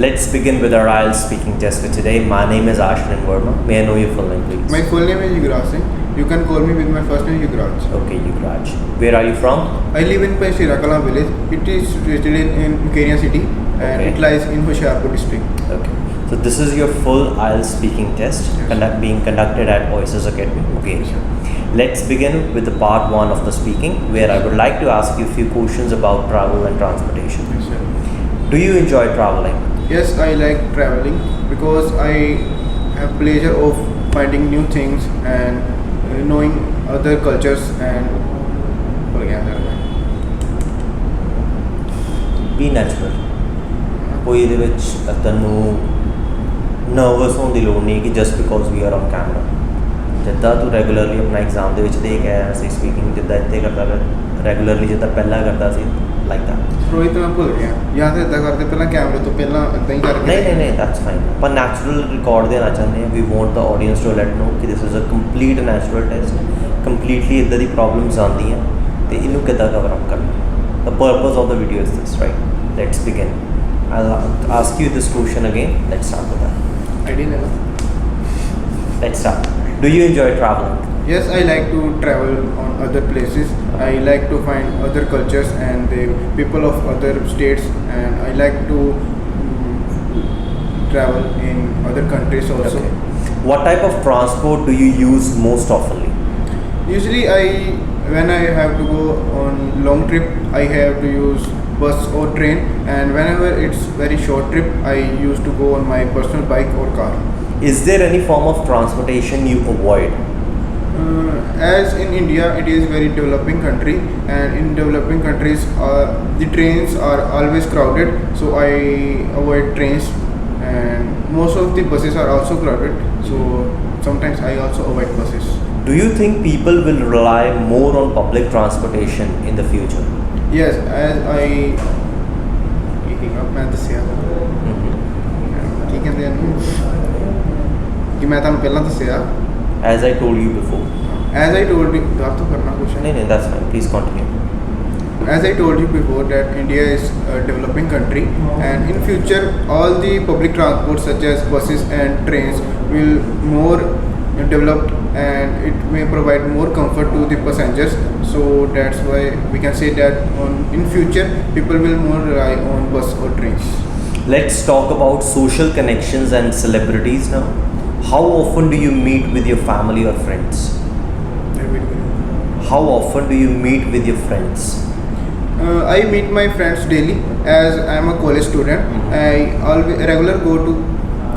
Let's begin with our IELTS speaking test for today. My name is Ashwin Verma. May I know your full name, please? My full name is Yugraj Singh. You can call me with my first name Yugraj. Okay, Yugraj. Where are you from? I live in Shirakala village. It is situated in Mukerian city and Okay. it lies in Hoshiarpur district. Okay. So this is your full IELTS speaking test Yes. being conducted at Voices Academy, Mukerian. Let's begin with the part 1 of the speaking, where I would like to ask you a few questions about travel and transportation. Yes, sir. Do you enjoy traveling? Yes, I like traveling because I have pleasure of finding new things and knowing other cultures and Be natural. ਕੋਈ ਇਹਦੇ ਵਿੱਚ ਤੈਨੂੰ nervous ਹੋਣ ਦੀ ਲੋੜ ਨਹੀਂ ਕਿ just because we are on camera. ਜਿੱਦਾਂ ਤੂੰ ਰੈਗੂਲਰਲੀ ਆਪਣਾ ਐਗਜ਼ਾਮ ਦੇ ਵਿੱਚ ਦੇ ਕੇ ਆਇਆ ਸੀ ਸਪੀਕਿੰਗ, ਜਿੱਦਾਂ ਇੱਥੇ ਕਰਦਾ ਫਿਰ ਰੈਗੂਲਰਲੀ ਜਿੱਦਾਂ ਪਹਿਲਾਂ ਕਰਦਾ ਸੀ ਲਾਈਕ ਦੈਟ। ਰੋਹਿਤ ਮੈਂ ਭੁੱਲ ਗਿਆ ਜਾਂ ਤਾਂ ਇੱਦਾਂ ਕਰਦੇ ਪਹਿਲਾਂ ਕੈਮਰੇ ਤੋਂ ਪਹਿਲਾਂ ਇੱਦਾਂ ਹੀ ਕਰਕੇ ਨਹੀਂ ਦੈਟਸ ਫਾਈਨ। ਆਪਾਂ ਨੈਚੁਰਲ ਰਿਕਾਰਡ ਦੇਣਾ ਚਾਹੁੰਦੇ ਹਾਂ। We want the audience to let know ਕਿ this is a complete natural test. Completely ਇੱਦਾਂ ਦੀ ਪ੍ਰੋਬਲਮਸ ਆਉਂਦੀਆਂ ਅਤੇ ਇਹਨੂੰ ਕਿੱਦਾਂ ਕਵਰ ਅਪ ਕਰਨਾ। The purpose of the video is this, right? Let's begin. I'll ask you this question again. Let's start with that. I didn't know. Let's start. Do you enjoy traveling? Yes, I like to travel on other places. I like to find other cultures and the people of other states, and I like to travel in other countries also. Okay. What type of transport do you use most oftenly? Usually, when I have to go on long trip, I have to use bus or train, and whenever it's very short trip, I used to go on my personal bike or car. Is there any form of transportation you avoid? As in India, it is very developing country, and in developing countries, the trains are always crowded. So I avoid trains, and most of the buses are also crowded. So sometimes I also avoid buses. Do you think people will rely more on public transportation in the future? Yes, as I ਮੈਂ ਦੱਸਿਆ ਕੀ ਕਹਿੰਦੇ ਇਹਨੂੰ ਕਿ ਮੈਂ ਤੁਹਾਨੂੰ ਪਹਿਲਾਂ ਦੱਸਿਆ As I told you before. as I told you ਬਾਤ ਤੋਂ ਕਰਨਾ ਕੁਛ ਹੈ No, that's fine. Please continue. As I told you before that India is a developing country, and in future all the public transport such as buses and trains will more developed, and it may provide more comfort to the passengers. So that's why we can say that in future people will more rely on bus or trains. Let's talk about social connections and celebrities now. How often do you meet with your family or friends? How often do you meet with your friends? I meet my friends daily as I am a college student. I always regular go to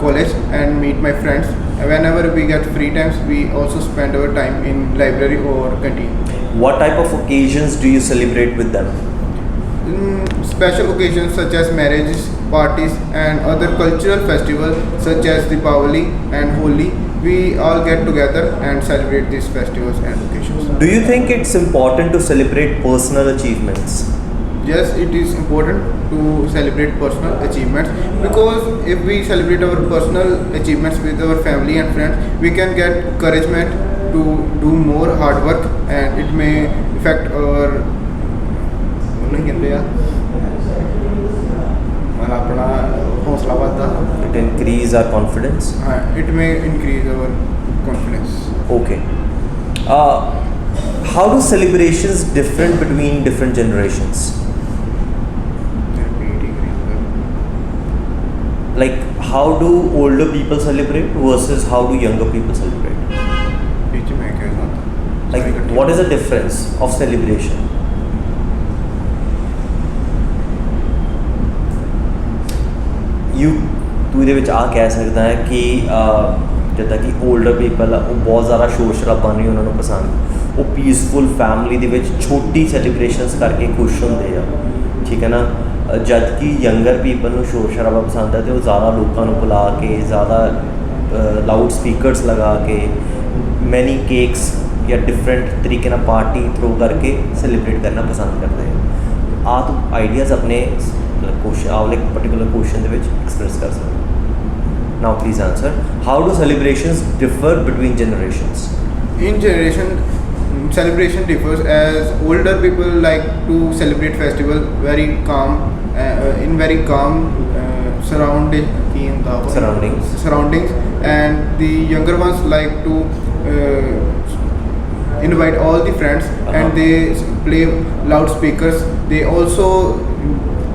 college and meet my friends. Whenever we get free times, we also spend our time in library or canteen. What type of occasions do you celebrate with them? Special occasions such as marriages, parties, and other cultural festivals such as Diwali and Holi, we all get together and celebrate these festivals and occasions. Do you think it's important to celebrate personal achievements? Yes, it is important to celebrate personal achievements, because if we celebrate our personal achievements with our family and friends, we can get encouragement to do more hard work, and it may affect our It increase our confidence? It may increase our confidence. Okay. How do celebrations different between different generations? Like, how do older people celebrate versus how do younger people celebrate? Like, what is the difference of celebration? ਤੂੰ ਇਹਦੇ ਵਿੱਚ ਆ ਕਹਿ ਸਕਦਾ ਹੈ ਕਿ ਜਿੱਦਾਂ ਕਿ ਓਲਡਰ ਪੀਪਲ ਆ, ਉਹ ਬਹੁਤ ਜ਼ਿਆਦਾ ਸ਼ੋਰ ਸ਼ਰਾਬਾ ਨਹੀਂ ਉਹਨਾਂ ਨੂੰ ਪਸੰਦ। ਉਹ ਪੀਸਫੁਲ ਫੈਮਿਲੀ ਦੇ ਵਿੱਚ ਛੋਟੀ ਸੈਲੀਬ੍ਰੇਸ਼ਨਸ ਕਰਕੇ ਖੁਸ਼ ਹੁੰਦੇ ਆ, ਠੀਕ ਹੈ ਨਾ। ਜਦ ਕਿ ਯੰਗਰ ਪੀਪਲ ਨੂੰ ਸ਼ੋਰ ਸ਼ਰਾਬਾ ਪਸੰਦ ਹੈ ਅਤੇ ਉਹ ਜ਼ਿਆਦਾ ਲੋਕਾਂ ਨੂੰ ਬੁਲਾ ਕੇ, ਜ਼ਿਆਦਾ ਲਾਊਡ ਸਪੀਕਰਸ ਲਗਾ ਕੇ, ਮੈਨੀ ਕੇਕਸ ਜਾਂ ਡਿਫਰੈਂਟ ਤਰੀਕੇ ਨਾਲ ਪਾਰਟੀ ਥਰੋ ਕਰਕੇ ਸੈਲੀਬ੍ਰੇਟ ਕਰਨਾ ਪਸੰਦ ਕਰਦੇ ਆ। ਆਹ ਤੂੰ ਆਈਡੀਆਜ਼ ਆਪਣੇ ਕੁਐਸਚਨ ਵਾਲੇ ਪਰਟੀਕੂਲਰ ਕੁਐਸਚਨ ਦੇ ਵਿੱਚ ਐਕਸਪ੍ਰੈਸ ਕਰ ਸਕਦੇ। Now please answer. How do celebrations differ between generations? In generation, celebration differs, as older people like to celebrate festival very calm, in very calm surroundings, and the younger ones like to invite all the friends, and they play loudspeakers. They also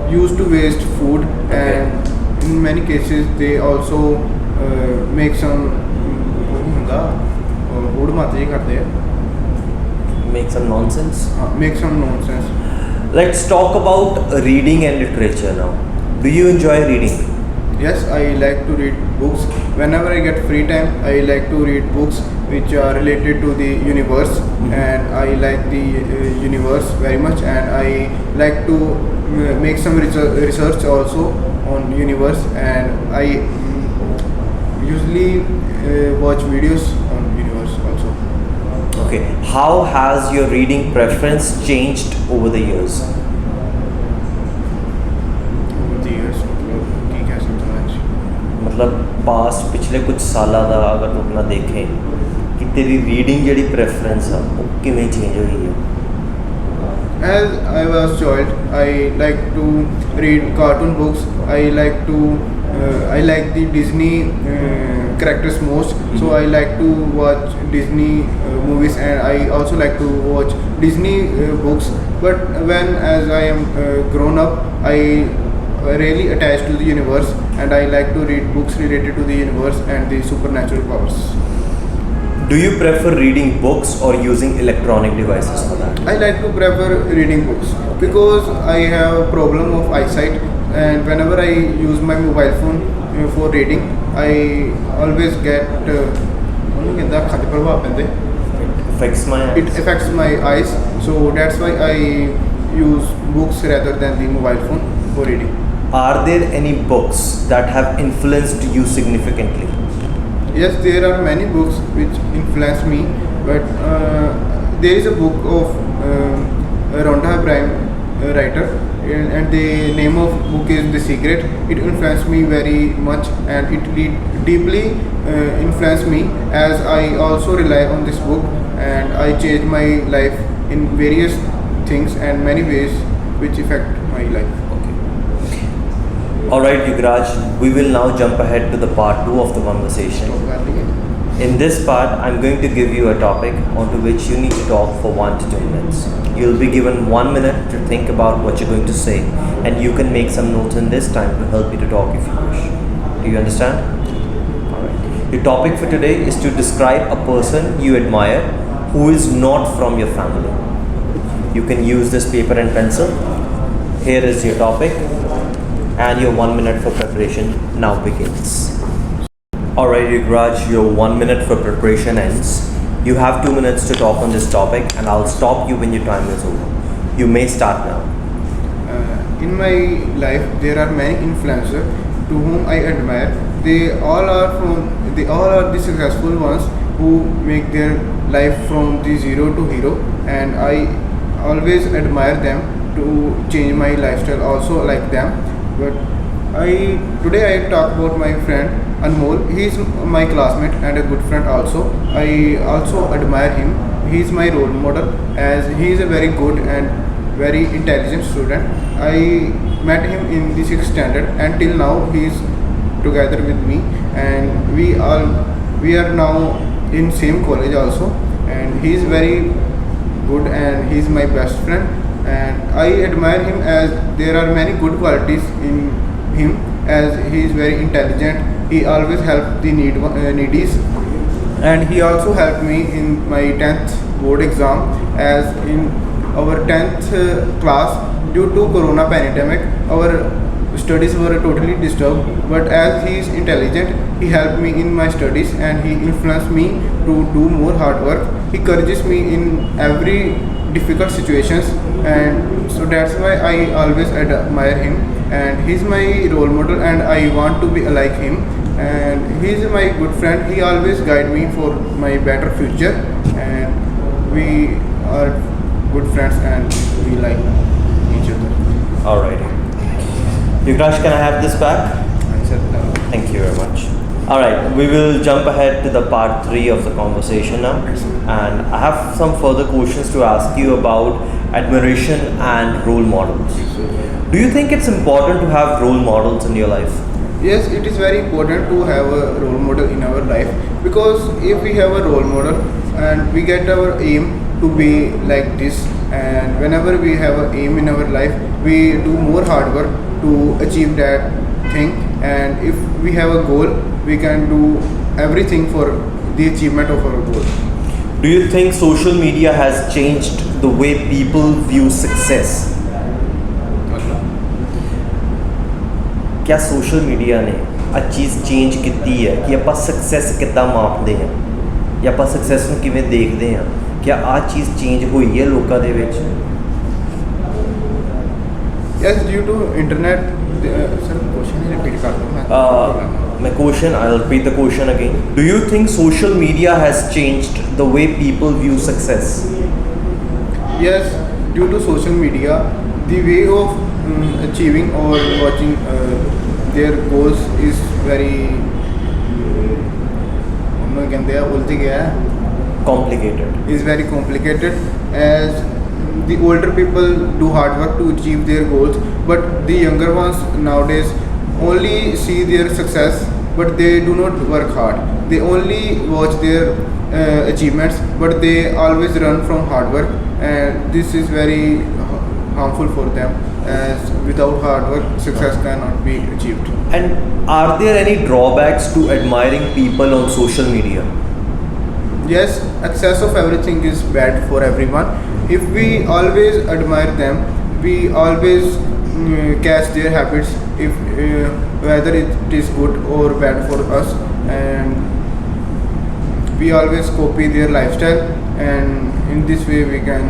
used to waste food, and in many cases they also make some Make some nonsense. make some nonsense. Let's talk about reading and literature now. Do you enjoy reading? Yes, I like to read books. Whenever I get free time, I like to read books which are related to the universe, and I like the universe very much, and I like to make some research also on universe, and I usually watch videos on universe also. Okay. How has your reading preference changed over the years? Over the years, ठीक है समझ। मतलब past पिछले कुछ सालों का अगर तू अपना देखें कि तेरी रीडिंग ਜਿਹੜੀ प्रेफरेंस ਆ ਉਹ ਕਿਵੇਂ ਚੇਂਜ ਹੋਈ ਹੈ? As I was child, I like to read cartoon books. I like the Disney characters most. So I like to watch Disney movies, and I also like to watch Disney books. But as I am grown up, I really attached to the universe, and I like to read books related to the universe and the supernatural powers. Do you prefer reading books or using electronic devices for that? I like to prefer reading books because I have a problem of eyesight, and whenever I use my mobile phone for reading, I always get it affects my eyes. So that's why I use books rather than the mobile phone for reading. Are there any books that have influenced you significantly? Yes, there are many books which influence me, but there is a book of Rhonda Byrne writer, and the name of book is The Secret. It influenced me very much, and it deeply influenced me, as I also rely on this book, and I changed my life in various things and many ways which affect my life. Alright Yugraj, we will now jump ahead to the part 2 of the conversation. In this part, I'm going to give you a topic onto which you need to talk for 1 to 2 minutes. You'll be given 1 minute to think about what you're going to say, and you can make some notes in this time to help you to talk if you wish. Do you understand? Alright. Your topic for today is to describe a person you admire who is not from your family. You can use this paper and pencil. Here is your topic. And your 1 minute for preparation now begins. Alright Yugraj, your 1 minute for preparation ends. You have 2 minutes to talk on this topic, and I'll stop you when your time is over. You may start now. In my life, there are many influencers to whom I admire. They all are the successful ones who make their life from the zero to hero, and I always admire them to change my lifestyle also like them. But today I talk about my friend Anmol. He is my classmate and a good friend also. I also admire him. He is my role model, as he is a very good and very intelligent student. I met him in the 6th standard, and till now he is together with me, and we are now in same college also, and he is very good, and he is my best friend. And I admire him as there are many good qualities in him, as he is very intelligent. He always helps the needies, and he also helped me in my 10th board exam, as in our 10th class, due to corona pandemic, our studies were totally disturbed, but as he is intelligent, he helped me in my studies, and he influenced me to do more hard work. He encourages me in every difficult situations, and so that's why I always admire him, and he's my role model, and I want to be like him, and he's my good friend. He always guide me for my better future, and we are good friends, and we like each other. Alright. Yugraj, can I have this back? I said Thank you very much. All right, we will jump ahead to the part 3 of the conversation now. Yes, sir. And I have some further questions to ask you about admiration and role models. Do you think it's important to have role models in your life? Yes, it is very important to have a role model in our life, because if we have a role model and we get our aim to be like this, and whenever we have an aim in our life, we do more hard work to achieve that thing. And if we have a goal, we can do everything for the achievement of our goal. Do you think social media has changed the way people view success? क्या social media ने आ चीज़ change की है कि ਆਪਾਂ success ਕਿੱਦਾਂ ਮਾਪਦੇ ਹਾਂ ਜਾਂ ਆਪਾਂ ਸਕਸੈਸ ਨੂੰ ਕਿਵੇਂ ਦੇਖਦੇ ਹਾਂ? क्या ਆ ਚੀਜ਼ ਚੇਂਜ ਹੋਈ ਹੈ ਲੋਕਾਂ ਦੇ ਵਿੱਚ? Yes, due to internet, sir, question repeat कर दो My question, I'll repeat the question again. Do you think social media has changed the way people view success? Yes, due to social media, the way of achieving or watching their goals is very Complicated. is very complicated, as the older people do hard work to achieve their goals, but the younger ones nowadays only see their success, but they do not work hard. They only watch their achievements, but they always run from hard work, and this is very harmful for them, as without hard work success cannot be achieved. And are there any drawbacks to admiring people on social media? Yes, excess of everything is bad for everyone. If we always admire them, we always catch their habits, if whether it is good or bad for us, and we always copy their lifestyle, and in this way we can.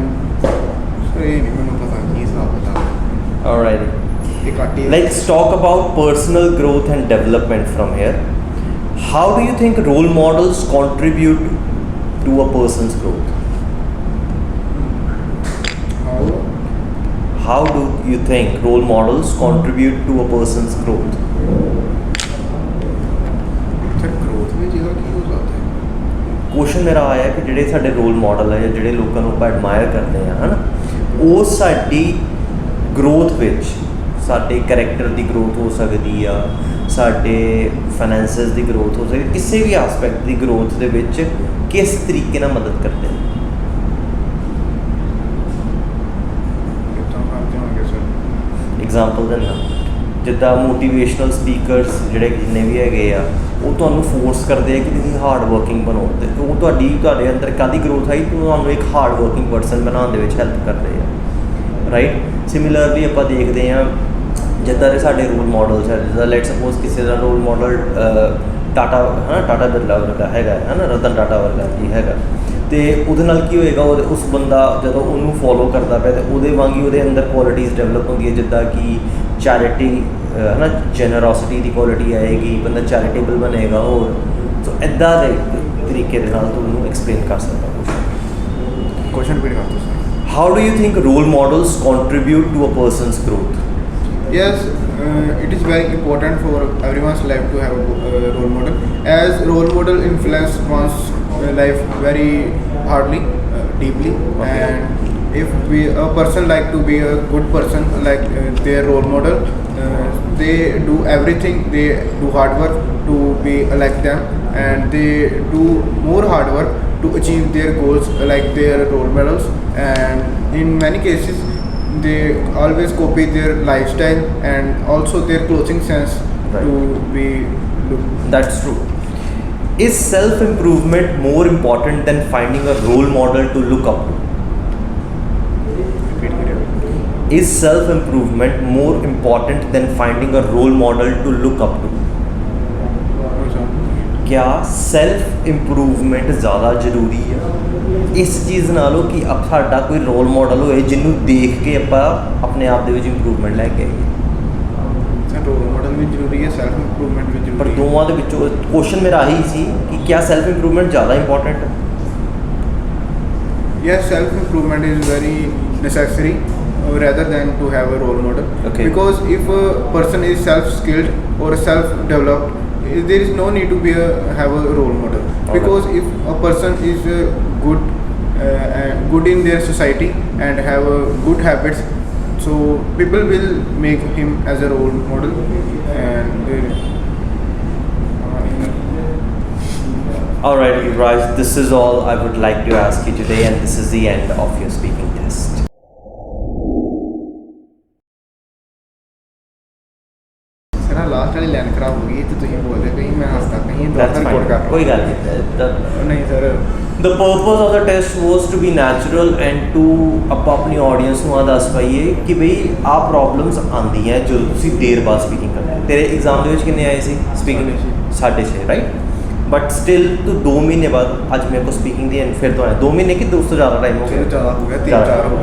Alrighty. Let's talk about personal growth and development from here. How do you think role models contribute to a person's growth? How do you think role models contribute to a person's growth? Question मेरा आया कि ਜਿਹੜੇ ਸਾਡੇ role model ਹੈ ਜਾਂ ਜਿਹੜੇ ਲੋਕਾਂ ਨੂੰ ਆਪਾਂ ਐਡਮਾਇਰ ਕਰਦੇ ਹਾਂ ਹਨਾ, ਉਹ ਸਾਡੀ ਗਰੋਥ ਵਿੱਚ ਸਾਡੇ ਕਰੈਕਟਰ ਦੀ ਗਰੋਥ ਹੋ ਸਕਦੀ ਆ, ਸਾਡੇ ਫਾਈਨੈਂਸਿਸ ਦੀ ਗਰੋਥ ਹੋ ਸਕਦੀ, ਕਿਸੇ ਵੀ ਐਸਪੈਕਟ ਦੀ ਗਰੋਥ ਦੇ ਵਿੱਚ ਕਿਸ ਤਰੀਕੇ ਨਾਲ ਮਦਦ ਕਰਦੇ ਨੇ? ਐਗਜ਼ਾਮਪਲ ਦਿੰਦਾ, ਜਿੱਦਾਂ ਮੋਟੀਵੇਸ਼ਨਲ ਸਪੀਕਰਸ ਜਿਹੜੇ ਜਿੰਨੇ ਵੀ ਹੈਗੇ ਆ, ਉਹ ਤੁਹਾਨੂੰ ਫੋਰਸ ਕਰਦੇ ਆ ਕਿ ਤੁਸੀਂ ਹਾਰਡ ਵਰਕਿੰਗ ਬਣੋ, ਅਤੇ ਉਹ ਤੁਹਾਡੇ ਅੰਦਰ ਕਾਹਦੀ ਗਰੋਥ ਆਈ, ਤੁਹਾਨੂੰ ਇੱਕ ਹਾਰਡ ਵਰਕਿੰਗ ਪਰਸਨ ਬਣਾਉਣ ਦੇ ਵਿੱਚ ਹੈਲਪ ਕਰਦੇ ਆ, ਰਾਈਟ। ਸਿਮਿਲਰਲੀ ਆਪਾਂ ਦੇਖਦੇ ਹਾਂ ਜਿੱਦਾਂ ਦੇ ਸਾਡੇ ਰੋਲ ਮਾਡਲਸ ਹੈ, ਜਿੱਦਾਂ ਲੈਟ ਸਪੋਜ਼ ਕਿਸੇ ਦਾ ਰੋਲ ਮਾਡਲ ਟਾਟਾ ਹੈ ਨਾ, ਟਾਟਾ ਬਿਰਲਾ ਵਰਗਾ ਹੈਗਾ ਹੈ ਨਾ, ਰਤਨ ਟਾਟਾ ਵਰਗਾ ਕੀ ਹੈਗਾ, ਅਤੇ ਉਹਦੇ ਨਾਲ ਕੀ ਹੋਏਗਾ, ਉਸ ਬੰਦਾ ਜਦੋਂ ਉਹਨੂੰ ਫੋਲੋ ਕਰਦਾ ਪਿਆ ਅਤੇ ਉਹਦੇ ਵਾਂਗ ਹੀ ਉਹਦੇ ਅੰਦਰ ਕੁਆਲਿਟੀਜ਼ ਡਿਵੈਲਪ ਹੁੰਦੀਆਂ, ਜਿੱਦਾਂ ਕਿ ਚੈਰਿਟੀ ਹੈ ਨਾ, ਜੈਨਰੋਸਿਟੀ ਦੀ ਕੁਆਲਿਟੀ ਆਏਗੀ, ਬੰਦਾ ਚੈਰੀਟੇਬਲ ਬਣੇਗਾ। ਹੋਰ ਸੋ ਇੱਦਾਂ ਦੇ ਤਰੀਕੇ ਦੇ ਨਾਲ ਤੁਹਾਨੂੰ ਐਕਸਪਲੇਨ ਕਰ ਸਕਦਾ ਕੁਐਸਚਨ ਰਿਪੀਟ ਕਰ ਦਿਓ। How do you think role models contribute to a person's growth? Yes, it is very important for everyone's life to have a role model, as role model influence one's life very hardly, deeply. Okay. And if a person like to be a good person like their role model, they do everything, they do hard work to be like them, and they do more hard work to achieve their goals like their role models. And in many cases they always copy their lifestyle and also their clothing sense, right, to be look. That's true. Is self-improvement more important than finding a role model to look up to? Is self-improvement more important than finding a role model to look up to? क्या self improvement ਜ਼ਿਆਦਾ ਜ਼ਰੂਰੀ ਹੈ ਇਸ ਚੀਜ਼ ਨਾਲੋਂ ਕਿ ਸਾਡਾ ਕੋਈ ਰੋਲ ਮਾਡਲ ਹੋਏ ਜਿਹਨੂੰ ਦੇਖ ਕੇ ਆਪਾਂ ਆਪਣੇ ਆਪ ਦੇ ਵਿੱਚ ਇੰਪਰੂਵਮੈਂਟ ਲੈ ਕੇ ਆਈਏ? ਰੋਲ ਮਾਡਲ ਵੀ ਜ਼ਰੂਰੀ ਹੈ, ਸੈਲਫ ਇੰਪਰੂਵਮੈਂਟ ਵੀ ਜ਼ਰੂਰੀ ਹੈ, ਪਰ ਦੋਵਾਂ ਦੇ ਵਿੱਚੋਂ ਕੁਐਸਚਨ ਮੇਰਾ ਆਹੀ ਸੀ ਕਿ ਕਿਆ ਸੈਲਫ ਇੰਪਰੂਵਮੈਂਟ ਜ਼ਿਆਦਾ ਇੰਪੋਰਟੈਂਟ ਹੈ? Yes, self improvement is very necessary rather than to have a role model. Okay. Because if a person is self skilled or self developed, there is no need to be have a role model, because if a person is good in their society and have good habits, so people will make him as a role model. And Alright, Yuvraj, this is all I would like to ask you today, and this is the end of your speaking test. Sir last ਵਾਲੀ line ਖਰਾਬ ਹੋ ਗਈ ਤੇ ਤੁਸੀਂ ਬੋਲਦੇ ਪਈ ਮੈਂ ਹੱਸਦਾ ਪਈ That's ਦੁਬਾਰਾ ਰਿਕਾਰਡ fine. ਕਰ ਕੋਈ ਗੱਲ ਨਹੀਂ. ਨਹੀਂ sir The purpose of the test was to be natural and to ਆਪਾਂ ਆਪਣੀ ਆਡੀਅנס ਨੂੰ ਆ ਦੱਸ ਪਾਈਏ ਕਿ ਬਈ ਆਹ ਪ੍ਰੋਬਲਮਸ ਆਉਂਦੀਆਂ ਜਦੋਂ ਤੁਸੀਂ ਦੇਰ ਬਾਅਦ ਸਪੀਕਿੰਗ ਕਰਦੇ ਹੋ. ਤੇਰੇ ਐਗਜ਼ਾਮ ਦੇ ਵਿੱਚ ਕਿੰਨੇ ਆਏ ਸੀ ਸਪੀਕਿੰਗ? 6.5, ਰਾਈਟ? ਬਟ ਸਟਿਲ ਤੂੰ 2 ਮਹੀਨੇ ਬਾਅਦ ਅੱਜ ਮੇਰੇ ਕੋਲ ਸਪੀਕਿੰਗ ਦੀ ਫਿਰ ਤੋਂ ਆਇਆ 2 ਮਹੀਨੇ ਕਿ ਉਸ ਤੋਂ ਜ਼ਿਆਦਾ ਟਾਈਮ ਹੋ ਗਿਆ? ਜ਼ਿਆਦਾ ਹੋ ਗਿਆ,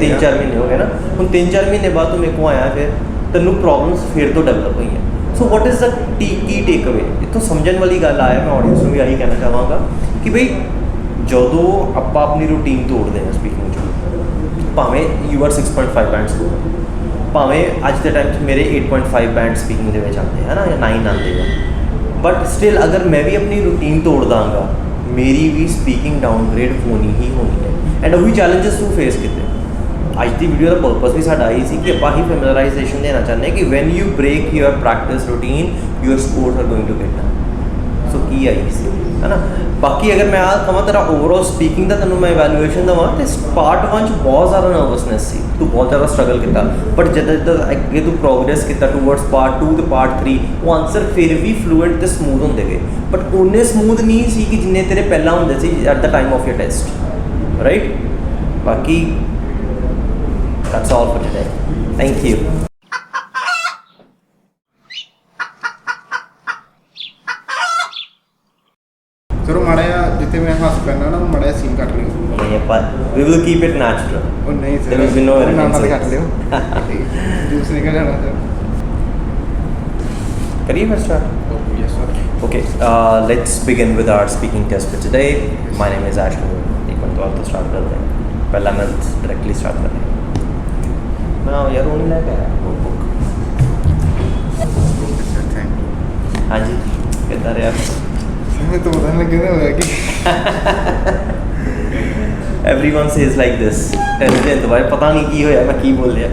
3-4 ਮਹੀਨੇ ਹੋ ਗਏ ਨਾ. ਹੁਣ 3-4 ਮਹੀਨੇ ਬਾਅਦ ਤੂੰ ਮੇਰੇ ਕੋਲ ਆਇਆ, ਫਿਰ ਤੈਨੂੰ ਪ੍ਰੋਬਲਮਸ ਫਿਰ ਤੋਂ ਡਿਵੈਲਪ ਹੋਈਆਂ. ਸੋ ਵਾਟ ਇਜ਼ ਦਾ ਕੀ ਟੇਕ ਅਵੇ? ਇੱਥੋਂ ਸਮਝਣ ਵਾਲੀ ਗੱਲ ਆਇਆ, ਮੈਂ ਆਡੀਅנס ਨੂੰ ਵੀ ਆਹੀ ਕਹਿਣਾ ਚਾਹਾਂਗਾ ਕਿ ਬਈ ਜਦੋਂ ਆਪਾਂ ਆਪਣੀ ਰੂਟੀਨ ਤੋੜਦੇ ਹਾਂ ਸਪੀਕਿੰਗ 'ਚ, ਭਾਵੇਂ ਯੂ ਆਰ 6.5 ਬੈਂਡ ਸਕੂਲ, ਭਾਵੇਂ ਅੱਜ ਦੇ ਟਾਈਮ 'ਚ ਮੇਰੇ 8.5 ਬੈਂਡ ਸਪੀਕਿੰਗ ਦੇ ਵਿੱਚ ਆਉਂਦੇ ਹੈ ਨਾ, ਜਾਂ 9 ਆਉਂਦੇ ਆ, ਬਟ ਸਟਿਲ ਅਗਰ ਮੈਂ ਵੀ ਆਪਣੀ ਰੂਟੀਨ ਤੋੜ ਦਾਂਗਾ, ਮੇਰੀ ਵੀ ਸਪੀਕਿੰਗ ਡਾਊਨਗ੍ਰੇਡ ਹੋਣੀ ਹੀ ਹੋਣੀ ਹੈ. ਐਂਡ ਉਹੀ ਚੈਲੰਜਸ ਤੂੰ ਫੇਸ ਕੀਤੇ. ਅੱਜ ਦੀ ਵੀਡੀਓ ਦਾ ਪਰਪਸ ਵੀ ਸਾਡਾ ਇਹੀ ਸੀ ਕਿ ਆਪਾਂ ਹੀ ਫੈਮਿਲਰਾਈਜੇਸ਼ਨ ਦੇਣਾ ਚਾਹੁੰਦੇ ਹਾਂ ਕਿ when you break your practice routine, your scores are going to get done. So ਕੀ ਆਈ ਸੀ, ਹੈ ਨਾ? ਬਾਕੀ ਅਗਰ ਮੈਂ ਆਹ ਕਹਾਂ ਤੇਰਾ ਓਵਰਆਲ ਸਪੀਕਿੰਗ ਦਾ ਤੈਨੂੰ ਮੈਂ ਇਵੈਲੂਏਸ਼ਨ ਦੇਵਾਂ, ਤੇ ਪਾਰਟ 1 'ਚ ਬਹੁਤ ਜ਼ਿਆਦਾ ਨਰਵਸਨੈਸ ਸੀ, ਤੂੰ ਬਹੁਤ ਜ਼ਿਆਦਾ ਸਟਰਗਲ ਕੀਤਾ, ਬਟ ਜਦੋਂ ਅੱਗੇ ਤੂੰ ਪ੍ਰੋਗਰੈਸ ਕੀਤਾ ਟੂਵਰਡਸ ਪਾਰਟ 2 ਤੇ ਪਾਰਟ 3, ਉਹ ਆਨਸਰ ਫਿਰ ਵੀ ਫਲੂਐਂਟ ਤੇ ਸਮੂਥ ਹੁੰਦੇ ਗਏ, ਬਟ ਉਨੇ ਸਮੂਥ ਨਹੀਂ ਸੀ ਕਿ ਜਿੰਨੇ ਤੇਰੇ ਪਹਿਲਾਂ ਹੁੰਦੇ ਸੀ at the time of your test, right? ਬਾਕੀ that's all for today. Thank you. ਚਲੋ ਮਾੜਾ ਜਿਹਾ ਜਿੱਥੇ ਮੈਂ ਹੱਸ ਪੈਣਾ ਨਾ, ਉਹ ਮਾੜਾ ਜਿਹਾ ਸੀਨ ਕੱਟ ਲਿਓ. ਨਹੀਂ ਆਪਾਂ we will keep it natural. ਉਹ ਨਹੀਂ sir, There will be no ਨਾਲ editing. ਕੱਟ ਲਿਓ, ਜੂਸ ਨਿਕਲ ਜਾਣਾ ਸਰ. ਕਰੀਏ ਫਿਰ start? Yes sir. Okay, let's begin with our speaking test for today. My name is Ashwin. एक मिनट तो आप तो start करते हैं. पहला मैं directly start करते हैं. मैं यार वो नहीं लेके आया वो book. Sir thank you. हाँ जी, कितना रहे आप? ਮੈਨੂੰ ਤਾਂ ਪਤਾ ਨਹੀਂ ਲੱਗਿਆ ਹੋਇਆ ਕਿ Everyone says like this. Test ਦੇ ਦੁਬਾਰਾ ਪਤਾ ਨਹੀਂ ਕੀ ਹੋਇਆ, ਮੈਂ ਕੀ ਬੋਲ ਲਿਆ.